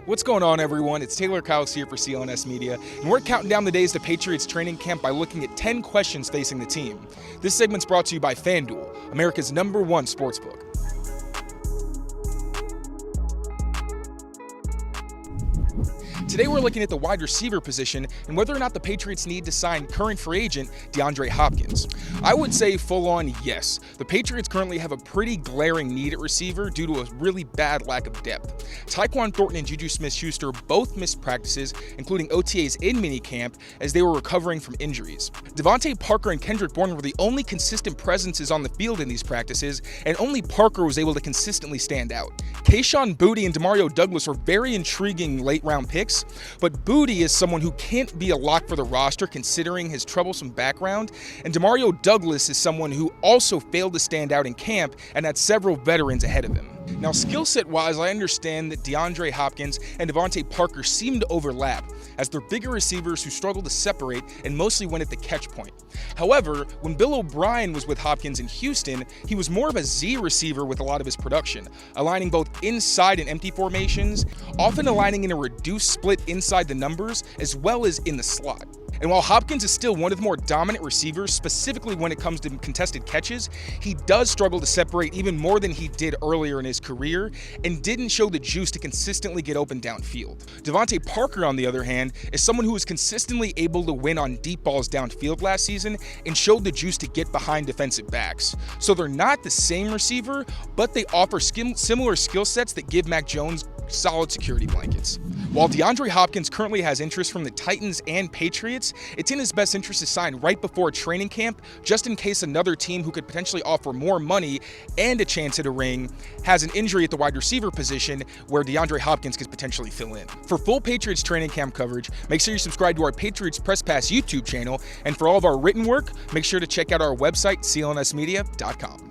What's going on, everyone? It's Taylor Kyles here for CLNS Media, and we're counting down the days to Patriots training camp by looking at 10 questions facing the team. This segment's brought to you by FanDuel, America's #1 sportsbook. Today we're looking at the wide receiver position and whether or not the Patriots need to sign current free agent DeAndre Hopkins. I would say full on yes. The Patriots currently have a pretty glaring need at receiver due to a really bad lack of depth. Tyquan Thornton and Juju Smith-Schuster both missed practices, including OTAs in minicamp, as they were recovering from injuries. DeVante Parker and Kendrick Bourne were the only consistent presences on the field in these practices, and only Parker was able to consistently stand out. Kayshon Boutte and Demario Douglas are very intriguing late-round picks, but Boutte is someone who can't be a lock for the roster considering his troublesome background, and Demario Douglas is someone who also failed to stand out in camp and had several veterans ahead of him. Now, skill set wise, I understand that DeAndre Hopkins and DeVante Parker seem to overlap, as they're bigger receivers who struggle to separate and mostly win at the catch point. However, when Bill O'Brien was with Hopkins in Houston, he was more of a Z receiver with a lot of his production, aligning both inside and empty formations, often aligning in a reduced split inside the numbers as well as in the slot. And while Hopkins is still one of the more dominant receivers, specifically when it comes to contested catches, he does struggle to separate even more than he did earlier in his career and didn't show the juice to consistently get open downfield. DeVante Parker, on the other hand, is someone who was consistently able to win on deep balls downfield last season and showed the juice to get behind defensive backs. So they're not the same receiver, but they offer similar skill sets that give Mac Jones solid security blankets. While DeAndre Hopkins currently has interest from the Titans and Patriots, it's in his best interest to sign right before training camp, just in case another team who could potentially offer more money and a chance at a ring has an injury at the wide receiver position where DeAndre Hopkins could potentially fill in. For full Patriots training camp coverage, make sure you subscribe to our Patriots Press Pass YouTube channel, and for all of our written work, make sure to check out our website, clnsmedia.com.